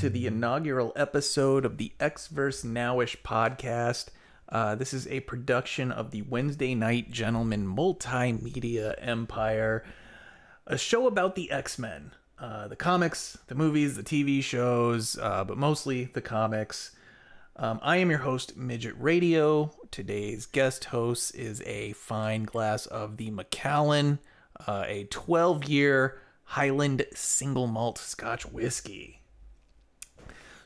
to the inaugural episode of the X-Verse Nowish podcast. This is a production of the Wednesday Night Gentleman multimedia empire, a show about the X-Men, the comics, the movies, the TV shows, but mostly the comics. I am your host, Midget Radio. Today's guest host is a fine glass of the Macallan, a 12-year Highland single malt Scotch whiskey.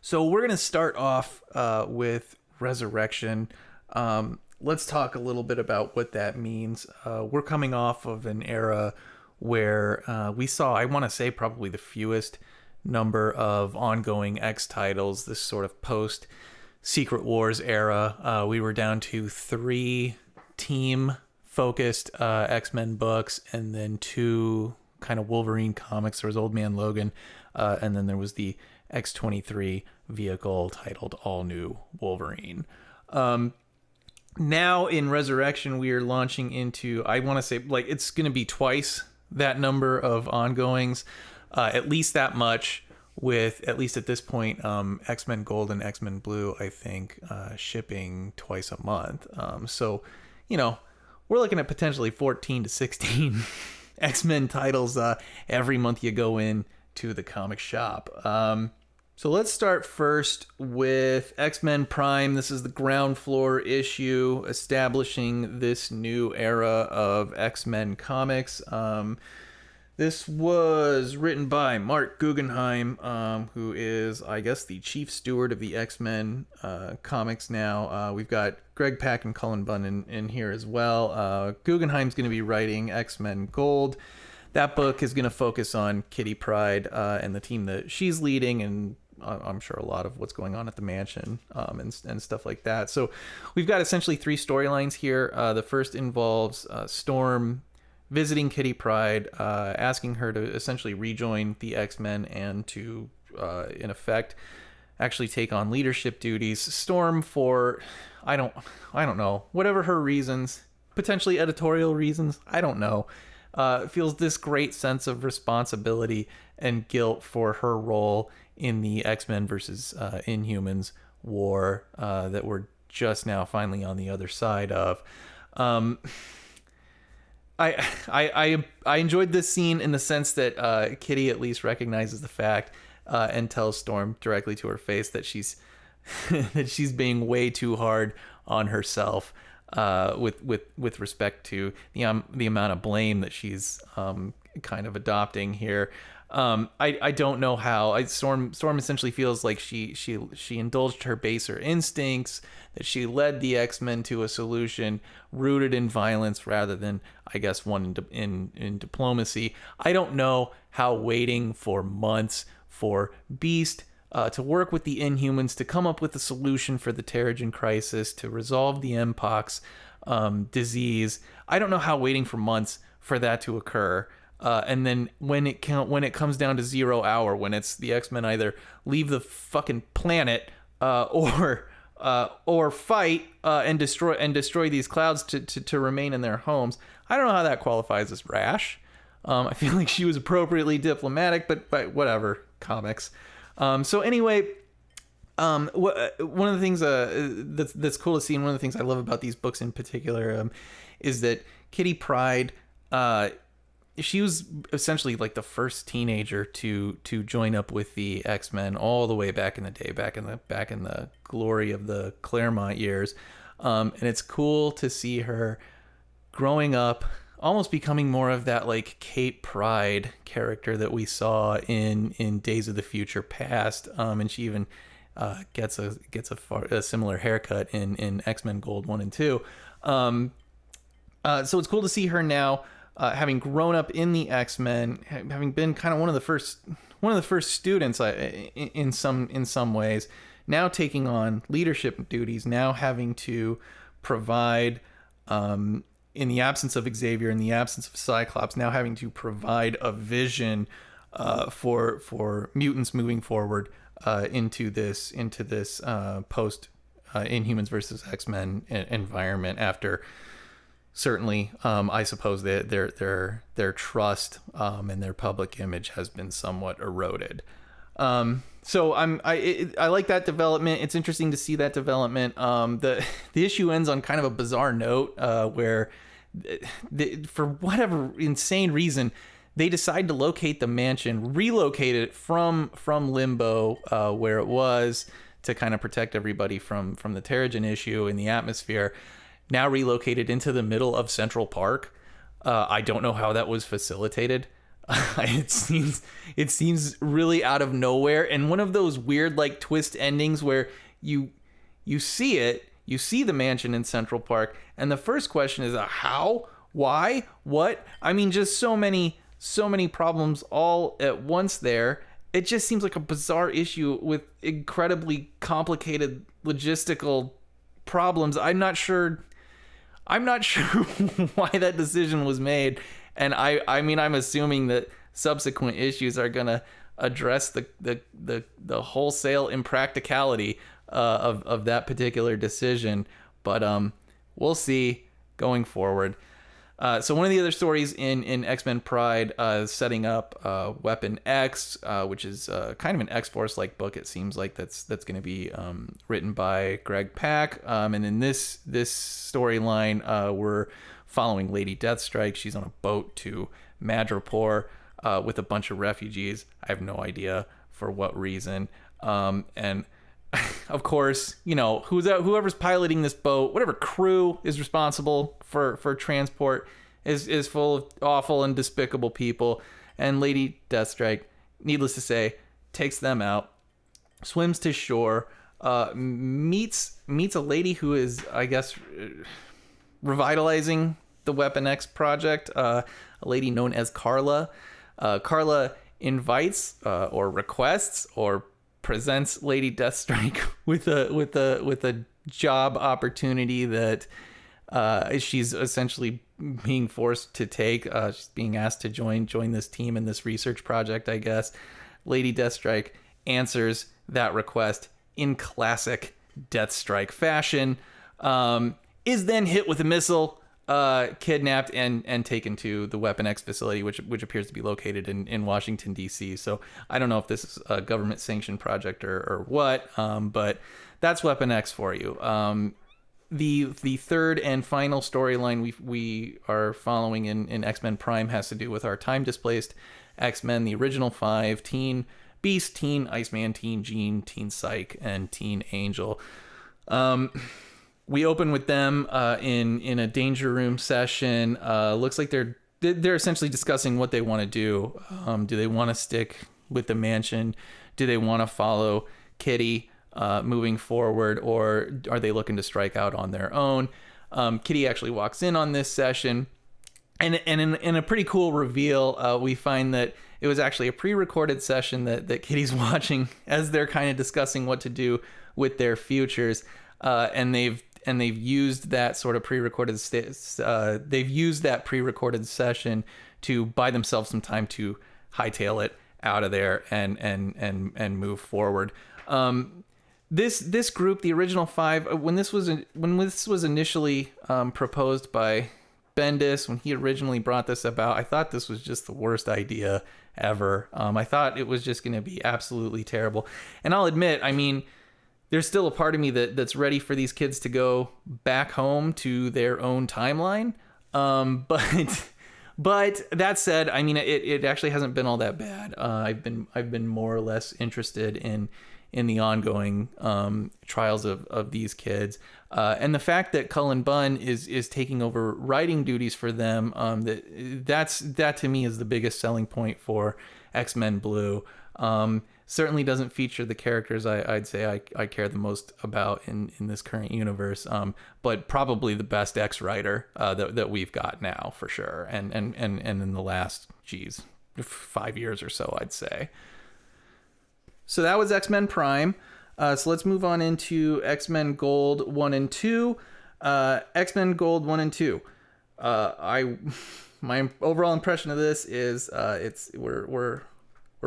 So we're going to start off with ResurrXion. Let's talk a little bit about what that means. We're coming off of an era where we saw, I want to say, probably the fewest number of ongoing X titles, this sort of post Secret Wars era. We were down to 3 team-focused X-Men books and then 2 kind of Wolverine comics. There was Old Man Logan, and then there was the X-23 vehicle titled All New Wolverine. Now in ResurrXion, we are launching into, I want to say, like, it's going to be twice that number of ongoings, at least that much, with, at least at this point, X-Men Gold and X-Men Blue, I think, shipping twice a month. So, you know, we're looking at potentially 14 to 16 X-Men titles every month you go in to the comic shop. So let's start first with X-Men Prime. This is the ground floor issue establishing this new era of X-Men comics. This was written by Mark Guggenheim, who is, I guess, the chief steward of the X-Men comics now. We've got Greg Pak and Cullen Bunn in here as well. Guggenheim's going to be writing X-Men Gold. That book is going to focus on Kitty Pryde and the team that she's leading, and I'm sure a lot of what's going on at the mansion and stuff like that. So we've got essentially 3 storylines here. The first involves Storm visiting Kitty Pryde, asking her to essentially rejoin the X-Men and to, in effect, actually take on leadership duties. Storm, for I don't know, whatever her reasons, potentially editorial reasons, I don't know, feels this great sense of responsibility and guilt for her role in the X-Men versus Inhumans war that we're just now finally on the other side of. I enjoyed this scene in the sense that Kitty at least recognizes the fact and tells Storm directly to her face that she's that she's being way too hard on herself with respect to the amount of blame that she's kind of adopting here. I don't know how. Storm essentially feels like she indulged her baser instincts, that she led the X-Men to a solution rooted in violence rather than, I guess, one in diplomacy. I don't know how waiting for months for Beast to work with the Inhumans to come up with a solution for the Terrigen crisis, to resolve the Mpox disease. I don't know how waiting for months for that to occur. And then when it comes down to 0 hour, when it's the X-Men either leave the fucking planet or fight and destroy these clouds to remain in their homes, I don't know how that qualifies as rash. I feel like she was appropriately diplomatic, but whatever, comics. So anyway, one of the things that's cool to see, and one of the things I love about these books in particular, is that Kitty Pryde, she was essentially like the first teenager to join up with the X-Men all the way back in the day, back in the glory of the Claremont years. And it's cool to see her growing up, almost becoming more of that like Kate Pryde character that we saw in Days of the Future Past. And she even gets a similar haircut in X-Men Gold 1 and 2. So it's cool to see her now, having grown up in the X-Men, having been kind of one of the first students in some ways, now taking on leadership duties, now having to provide, in the absence of Xavier, in the absence of Cyclops, now having to provide a vision for mutants moving forward into this post Inhumans versus X-Men environment after. Certainly, I suppose that their trust and their public image has been somewhat eroded. So I like that development. It's interesting to see that development. The issue ends on kind of a bizarre note, where for whatever insane reason, they decide to locate the mansion, relocate it from Limbo, where it was, to kind of protect everybody from the Terrigen issue in the atmosphere. Now relocated into the middle of Central Park. I don't know how that was facilitated. It seems really out of nowhere, and one of those weird like twist endings where you see the mansion in Central Park, and the first question is how, why, what? I mean, just so many problems all at once there. It just seems like a bizarre issue with incredibly complicated logistical problems. I'm not sure why that decision was made. And I mean, I'm assuming that subsequent issues are gonna address the wholesale impracticality of that particular decision. But we'll see going forward. So one of the other stories in X-Men Pride is setting up Weapon X, which is kind of an X-Force like book. It seems like that's going to be written by Greg Pak. And in this storyline, we're following Lady Deathstrike. She's on a boat to Madripoor with a bunch of refugees. I have no idea for what reason. And of course, you know, whoever's piloting this boat, whatever crew is responsible for transport is full of awful and despicable people. And Lady Deathstrike, needless to say, takes them out, swims to shore, meets a lady who is, I guess, revitalizing the Weapon X project, a lady known as Carla. Carla invites or requests or presents Lady Deathstrike with a job opportunity that she's essentially being forced to take. She's being asked to join this team in this research project, I guess. Lady Deathstrike answers that request in classic Deathstrike fashion, is then hit with a missile, kidnapped and taken to the Weapon X facility, which appears to be located in Washington, D.C. So I don't know if this is a government sanctioned project or what, but that's Weapon X for you. The third and final storyline we are following in X-Men Prime has to do with our time displaced X-Men, the original 5: Teen Beast, Teen Iceman, Teen Jean, Teen Psych, and Teen Angel. We open with them in a danger room session. Looks like they're essentially discussing what they want to do. Do they want to stick with the mansion? Do they want to follow Kitty moving forward, or are they looking to strike out on their own? Kitty actually walks in on this session, and in a pretty cool reveal, we find that it was actually a pre-recorded session that Kitty's watching as they're kind of discussing what to do with their futures, and they've used that sort of pre-recorded pre-recorded session to buy themselves some time to hightail it out of there and move forward. This group, the original 5, when this was initially proposed by Bendis, when he originally brought this about, I thought this was just the worst idea ever. I thought it was just going to be absolutely terrible. And I'll admit, I mean, there's still a part of me that's ready for these kids to go back home to their own timeline. But that said, I mean, it actually hasn't been all that bad. I've been more or less interested in the ongoing trials of these kids, and the fact that Cullen Bunn is taking over writing duties for them. That to me is the biggest selling point for X-Men Blue. Certainly doesn't feature the characters I'd say I care the most about in this current universe, but probably the best X writer that we've got now for sure, and in the last 5 years or so, I'd say. So that was X-Men Prime. So let's move on into X-Men Gold 1 and 2. X-Men Gold 1 and 2. My overall impression of this is we're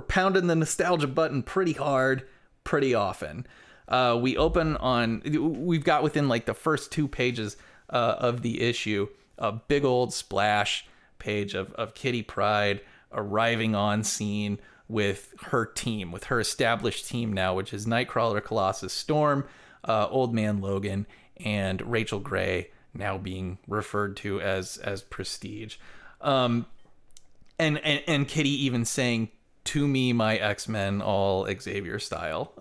pounding the nostalgia button pretty hard, pretty often. We've got within like the first 2 pages of the issue, a big old splash page of Kitty Pryde arriving on scene with her team, with her established team now, which is Nightcrawler, Colossus, Storm, Old Man Logan, and Rachel Gray, now being referred to as Prestige. And Kitty even saying, "To me, my X-Men, all Xavier style."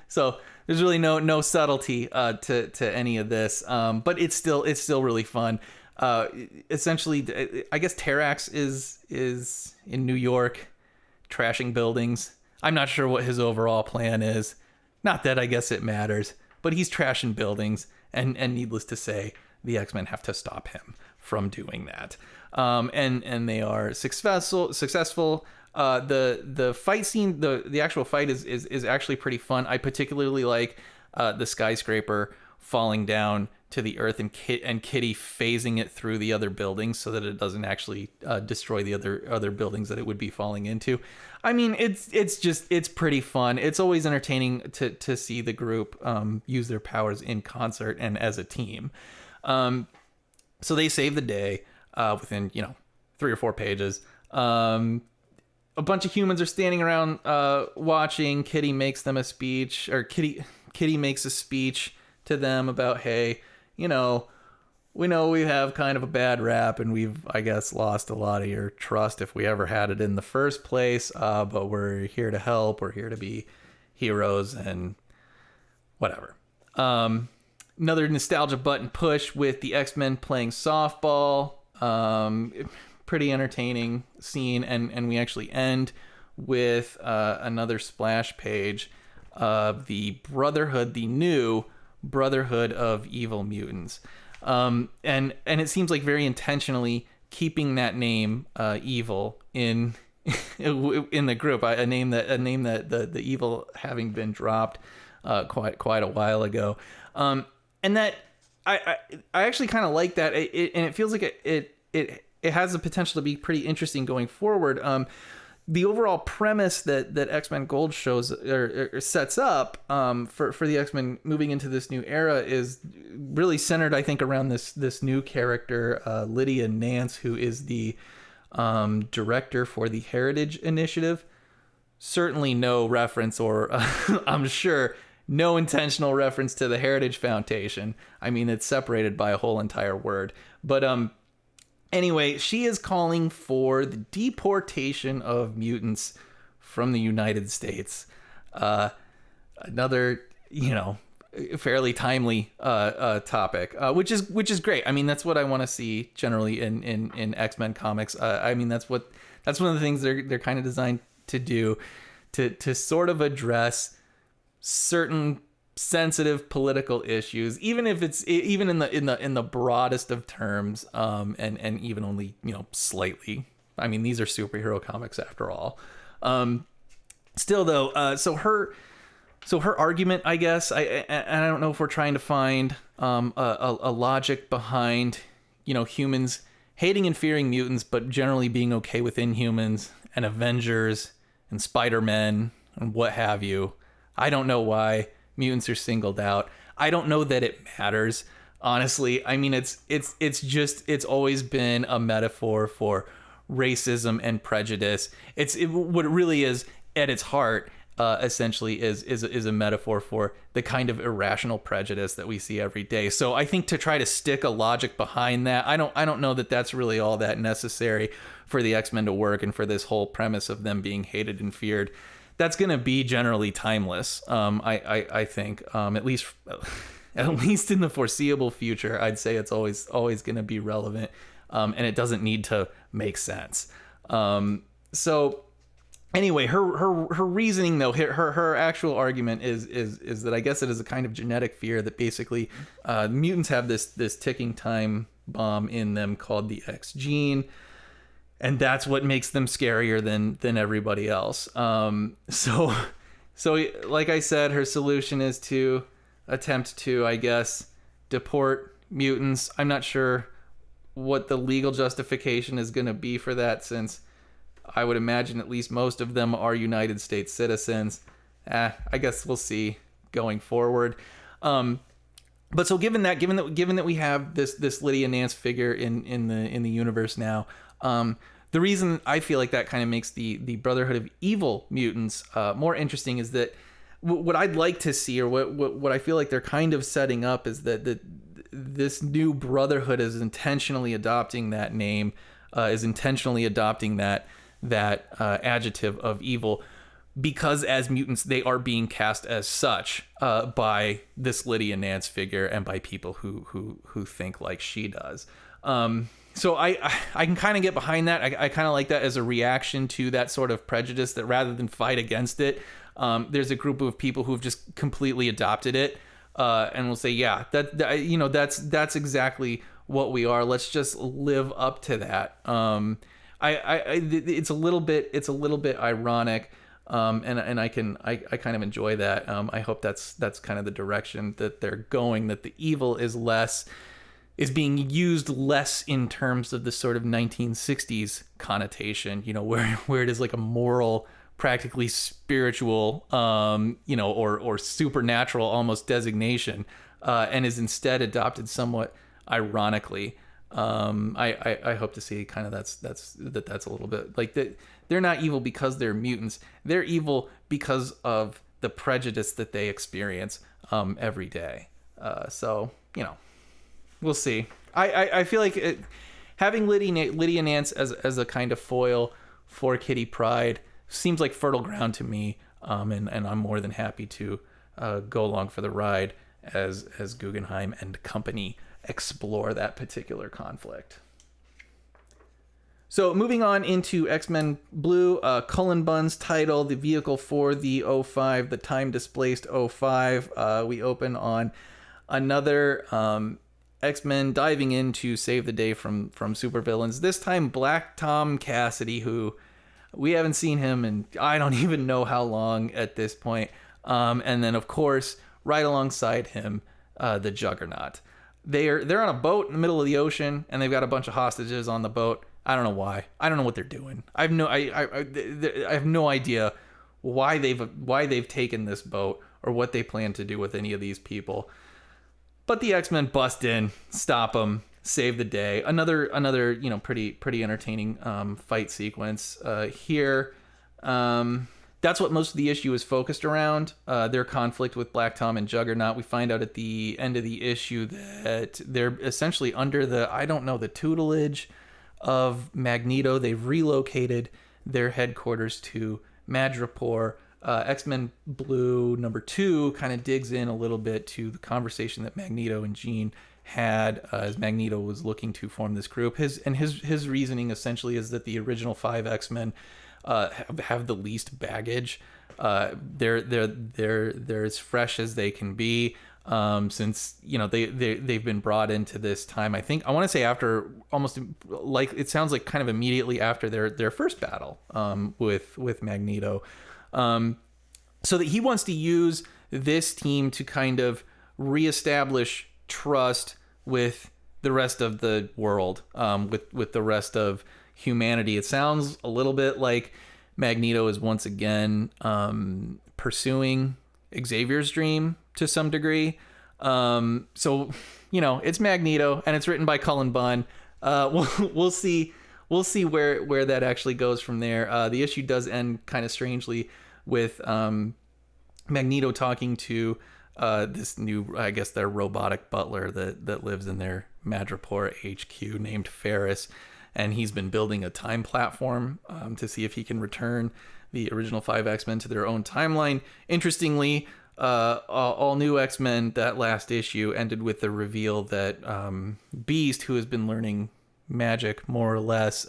So there's really no subtlety to any of this, but it's still really fun. Essentially, I guess Terrax is in New York, trashing buildings. I'm not sure what his overall plan is. Not that I guess it matters, but he's trashing buildings, and needless to say, the X-Men have to stop him from doing that. And they are successful. The fight scene, the actual fight is actually pretty fun. I particularly like the skyscraper falling down to the earth and Kitty phasing it through the other buildings so that it doesn't actually destroy the other buildings that it would be falling into. I mean, it's pretty fun. It's always entertaining to see the group use their powers in concert and as a team. So they save the day within 3 or 4 pages. A bunch of humans are standing around watching. Kitty makes them a speech, or Kitty makes a speech to them about, hey, we know we have kind of a bad rap, and we've, I guess, lost a lot of your trust if we ever had it in the first place. But we're here to help. We're here to be heroes and whatever. Another nostalgia button push with the X-Men playing softball. Pretty entertaining scene, and we actually end with another splash page of the new Brotherhood of Evil Mutants, and it seems like very intentionally keeping that name evil in the group, a name that the evil having been dropped quite a while ago, and that I actually kind of like that, and it feels like it has the potential to be pretty interesting going forward. The overall premise that X-Men Gold shows or sets up for the X-Men moving into this new era is really centered, I think, around this new character, Lydia Nance, who is the director for the Heritage Initiative. Certainly no reference, or I'm sure no intentional reference to the Heritage Foundation. I mean, it's separated by a whole entire word. But anyway, she is calling for the deportation of mutants from the United States. Another, fairly timely topic, which is great. I mean, that's what I want to see generally in X-Men comics. I mean, that's one of the things they're kind of designed to do, to sort of address certain sensitive political issues, even if it's even in the broadest of terms, and even only slightly. I mean, these are superhero comics after all. Still though, so her argument, I guess, I don't know if we're trying to find a logic behind humans hating and fearing mutants, but generally being okay with Inhumans and Avengers and Spider-Man and what have you. I don't know why mutants are singled out. I don't know that it matters, honestly. I mean, it's always been a metaphor for racism and prejudice. What it really is at its heart, essentially is a metaphor for the kind of irrational prejudice that we see every day. So I think to try to stick a logic behind that, I don't know that that's really all that necessary for the X-Men to work, and for this whole premise of them being hated and feared. That's going to be generally timeless. I think, at least in the foreseeable future, I'd say it's always going to be relevant, and it doesn't need to make sense. So anyway, her reasoning though, her actual argument is that I guess it is a kind of genetic fear that basically mutants have this ticking time bomb in them called the X gene. And that's what makes them scarier than everybody else. So like I said, her solution is to attempt to, I guess, deport mutants. I'm not sure what the legal justification is going to be for that, since I would imagine at least most of them are United States citizens. I guess we'll see going forward. But so given that we have this Lydia Nance figure in the universe now, the reason I feel like that kind of makes the Brotherhood of Evil mutants more interesting is that what I'd like to see, or what I feel like they're kind of setting up, is that this new Brotherhood is intentionally adopting that name, is intentionally adopting that adjective of evil, because as mutants they are being cast as such by this Lydia Nance figure and by people who think like she does. So I can kind of get behind that. I kind of like that as a reaction to that sort of prejudice, that rather than fight against it, there's a group of people who've just completely adopted it, and will say, yeah, that's exactly what we are. Let's just live up to that. It's a little bit ironic, and I kind of enjoy that. I hope that's kind of the direction that they're going. That the evil is being used less in terms of the sort of 1960s connotation, where it is like a moral, practically spiritual, or supernatural almost designation, and is instead adopted somewhat ironically. I hope to see kind of that's a little bit like that. They're not evil because they're mutants. They're evil because of the prejudice that they experience every day. So we'll see. I feel like having Lydia Nance as a kind of foil for Kitty Pryde seems like fertile ground to me, and I'm more than happy to go along for the ride as Guggenheim and company explore that particular conflict. So moving on into X-Men Blue, Cullen Bunn's title, the vehicle for the 05, the time-displaced 05. We open on another X-Men diving in to save the day from supervillains. This time Black Tom Cassidy, who we haven't seen him and I don't even know how long at this point. And then, of course, right alongside him, the Juggernaut. They're on a boat in the middle of the ocean, and they've got a bunch of hostages on the boat. I don't know why. I don't know what they're doing. I have no idea why they've taken this boat or what they plan to do with any of these people. But the X-Men bust in, stop them, save the day. Another pretty entertaining fight sequence here. That's what most of the issue is focused around, their conflict with Black Tom and Juggernaut. We find out at the end of the issue that they're essentially under the tutelage of Magneto. They've relocated their headquarters to Madripoor. X-Men Blue #2 kind of digs in a little bit to the conversation that Magneto and Jean had as Magneto was looking to form this group. His reasoning essentially is that the original 5 X-Men have the least baggage. They're as fresh as they can be, since they've been brought into this time. I want to say after almost, like, it sounds like kind of immediately after their first battle with Magneto, so that he wants to use this team to kind of reestablish trust with the rest of the world, with the rest of humanity. It sounds a little bit like Magneto is once again pursuing Xavier's dream to some degree. So it's Magneto, and it's written by Cullen Bunn. We'll see where that actually goes from there. The issue does end kind of strangely with Magneto talking to this new, I guess, their robotic butler that lives in their Madripoor HQ named Ferris. And he's been building a time platform to see if he can return the original 5 X-Men to their own timeline. Interestingly, All New X-Men, that last issue, ended with the reveal that Beast, who has been learning magic more or less,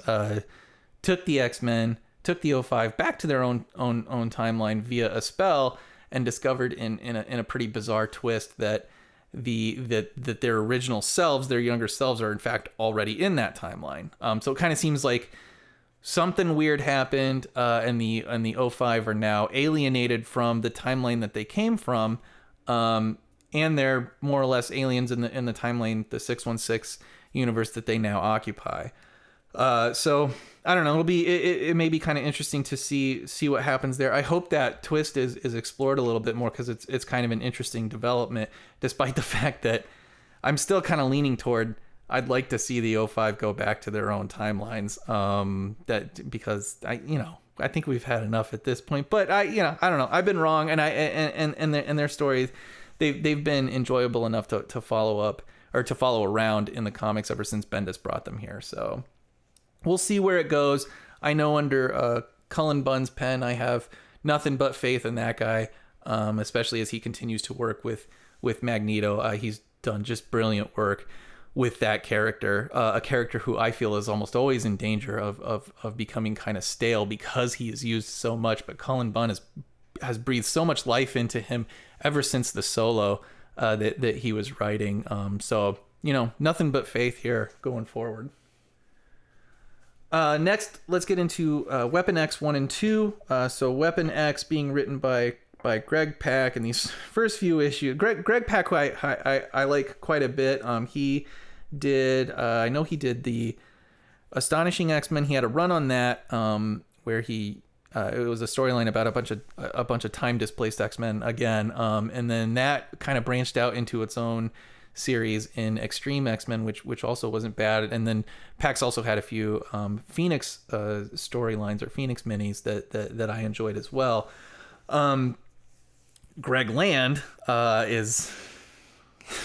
took the X-Men, took the 05 back to their own timeline via a spell, and discovered in a pretty bizarre twist that that their original selves, their younger selves, are in fact already in that timeline. So it kind of seems like something weird happened, and the 05 are now alienated from the timeline that they came from, and they're more or less aliens in the timeline, the 616 universe that they now occupy. So I don't know. It may be kind of interesting to see what happens there. I hope that twist is explored a little bit more, because it's kind of an interesting development, despite the fact that I'm still kind of leaning toward I'd like to see the '05 go back to their own timelines. Because I think we've had enough at this point. But I don't know. I've been wrong, and their stories, they've been enjoyable enough to follow up or to follow around in the comics ever since Bendis brought them here. So we'll see where it goes. I know under Cullen Bunn's pen, I have nothing but faith in that guy, especially as he continues to work with Magneto. He's done just brilliant work with that character, a character who I feel is almost always in danger of becoming kind of stale because he is used so much. But Cullen Bunn has breathed so much life into him ever since the solo that he was writing. So nothing but faith here going forward. Next, let's get into Weapon X 1 and 2. So Weapon X being written by Greg Pak, and these first few issues, Greg Pak, who I like quite a bit. He did, I know he did the Astonishing X-Men. He had a run on that where he it was a storyline about a bunch of time displaced X-Men again, and then that kind of branched out into its own series in Extreme X-Men, which also wasn't bad. And then Pax also had a few Phoenix storylines or Phoenix minis that I enjoyed as well. Greg Land is,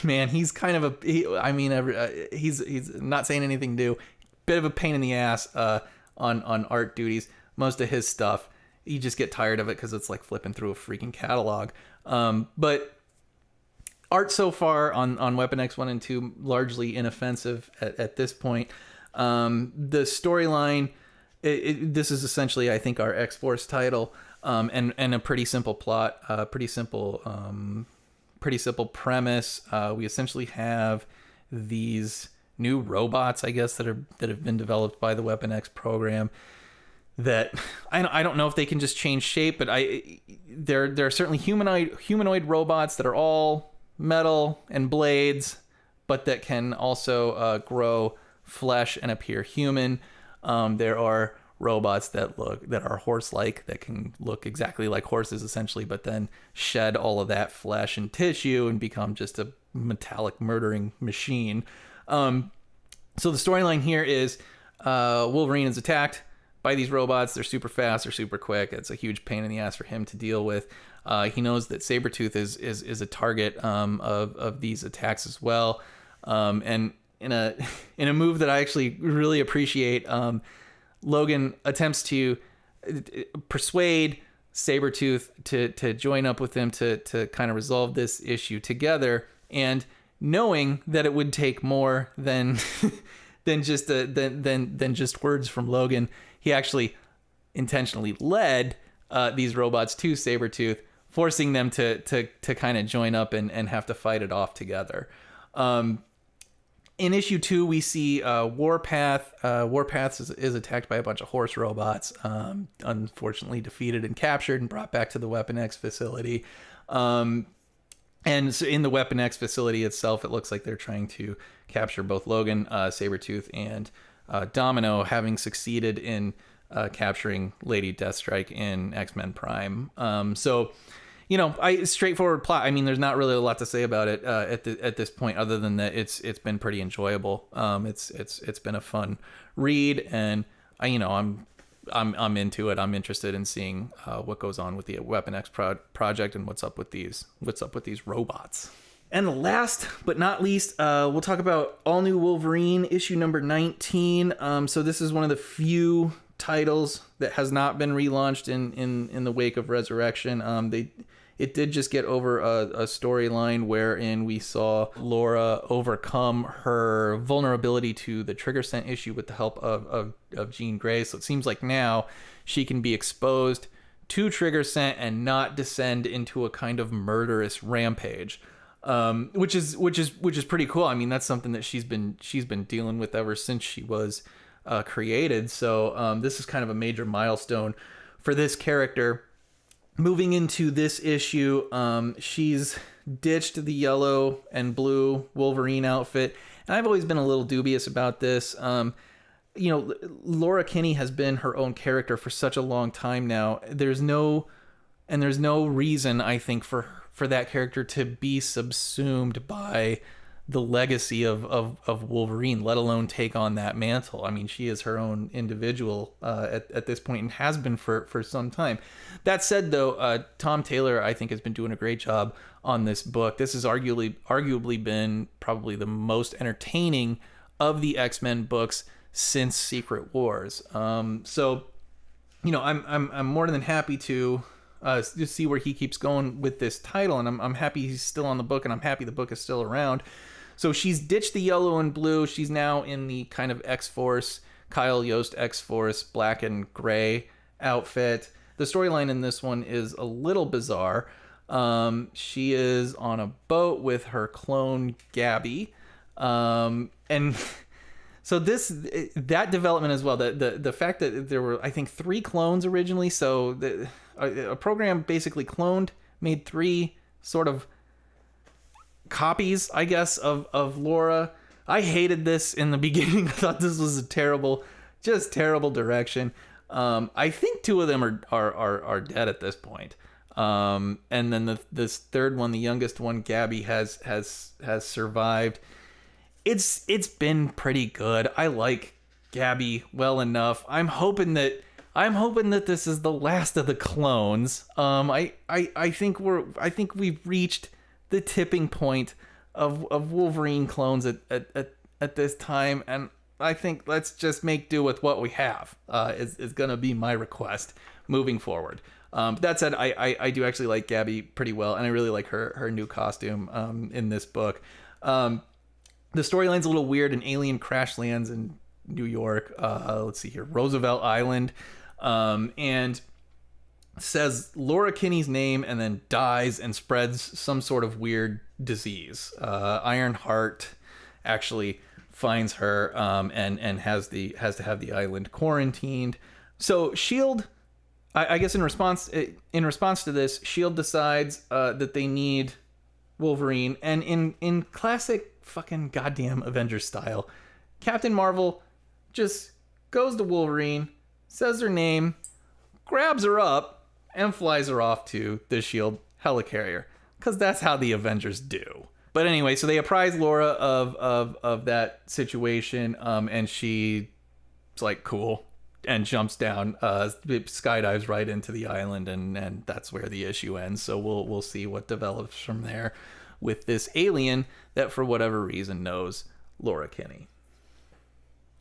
man, he's kind of he's not saying anything new. Bit of a pain in the ass on art duties. Most of his stuff, you just get tired of it because it's like flipping through a freaking catalog. But art so far on Weapon X 1 and 2, largely inoffensive at this point. The storyline, this is essentially, I think, our X-Force title, and a pretty simple plot, pretty simple premise. We essentially have these new robots, I guess, that have been developed by the Weapon X program. That I don't know if they can just change shape, but there are certainly humanoid robots that are all metal and blades, but that can also grow flesh and appear human. There are robots that are horse-like, that can look exactly like horses essentially, but then shed all of that flesh and tissue and become just a metallic murdering machine. So the storyline here is Wolverine is attacked by these robots. They're super fast, they're super quick. It's a huge pain in the ass for him to deal with. He knows that Sabretooth is a target of these attacks as well. And in a move that I actually really appreciate, Logan attempts to persuade Sabretooth to join up with him to kind of resolve this issue together. And knowing that it would take more than than just words from Logan, he actually intentionally led these robots to Sabretooth, forcing them to kind of join up and have to fight it off together. In issue 2, we see Warpath. Warpath is attacked by a bunch of horse robots, unfortunately defeated and captured and brought back to the Weapon X facility. And so in the Weapon X facility itself, it looks like they're trying to capture both Logan, Sabretooth, and Domino, having succeeded in capturing Lady Deathstrike in X-Men Prime. So, straightforward plot. I mean, there's not really a lot to say about it at this point, other than that it's been pretty enjoyable. It's been a fun read, and I'm into it. I'm interested in seeing what goes on with the Weapon X project and what's up with these robots. And last but not least, we'll talk about All New Wolverine issue number 19. So this is one of the few titles that has not been relaunched in the wake of ResurrXion. It did just get over a storyline wherein we saw Laura overcome her vulnerability to the Trigger Scent issue with the help of Jean Grey. So it seems like now she can be exposed to Trigger Scent and not descend into a kind of murderous rampage, which is pretty cool. I mean, that's something that she's been dealing with ever since she was created. So this is kind of a major milestone for this character. Moving into this issue, she's ditched the yellow and blue Wolverine outfit, and I've always been a little dubious about this. Laura Kinney has been her own character for such a long time now. There's no reason, I think, for that character to be subsumed by the legacy of Wolverine, let alone take on that mantle. I mean, she is her own individual at this point and has been for some time. That said, though, Tom Taylor, I think, has been doing a great job on this book. This has arguably been probably the most entertaining of the X-Men books since Secret Wars. So, you know, I'm more than happy to see where he keeps going with this title, and I'm happy he's still on the book, and I'm happy the book is still around. So she's ditched the yellow and blue. She's now in the kind of X-Force, Kyle Yost X-Force black and gray outfit. The storyline in this one is a little bizarre. She is on a boat with her clone Gabby, and so that development as well. The fact that there were, I think, 3 clones originally. So a program basically made 3 sort of copies, I guess, of Laura. I hated this in the beginning. I thought this was a terrible direction. I think 2 of them are dead at this point. And then this third one, the youngest one, Gabby, has survived. It's been pretty good. I like Gabby well enough. I'm hoping that this is the last of the clones. I think we've reached the tipping point of Wolverine clones at this time, and I think let's just make do with what we have. Is gonna be my request moving forward. That said, I do actually like Gabby pretty well, and I really like her new costume in this book. The storyline's a little weird. An alien crash lands in New York. Let's see here, Roosevelt Island, and says Laura Kinney's name and then dies and spreads some sort of weird disease. Ironheart actually finds her and has to have the island quarantined. So Shield, I guess in response to this, Shield decides that they need Wolverine, and in classic fucking goddamn Avengers style, Captain Marvel just goes to Wolverine, says her name, grabs her up, and flies her off to the Shield helicarrier, because that's how the Avengers do. But anyway, so they apprise Laura of that situation, and she's like, cool, and jumps down, skydives right into the island, and that's where the issue ends. So we'll see what develops from there with this alien that for whatever reason knows Laura Kinney.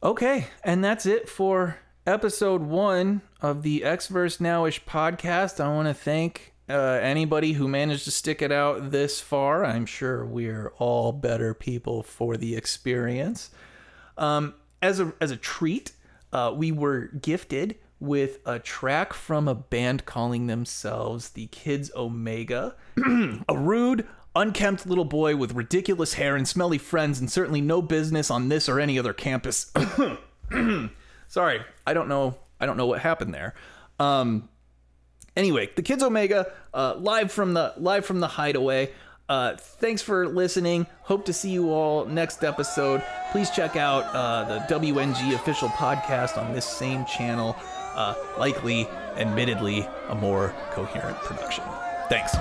Okay, and that's it for episode 1 of the X-Verse Nowish podcast. I want to thank anybody who managed to stick it out this far. I'm sure we're all better people for the experience. As a treat, we were gifted with a track from a band calling themselves the Kids Omega. A rude, unkempt little boy with ridiculous hair and smelly friends, and certainly no business on this or any other campus. Sorry, I don't know what happened there. Anyway, the Kids Omega, live from the Hideaway. Thanks for listening. Hope to see you all next episode. Please check out the WNG official podcast on this same channel. Likely, admittedly, a more coherent production. Thanks.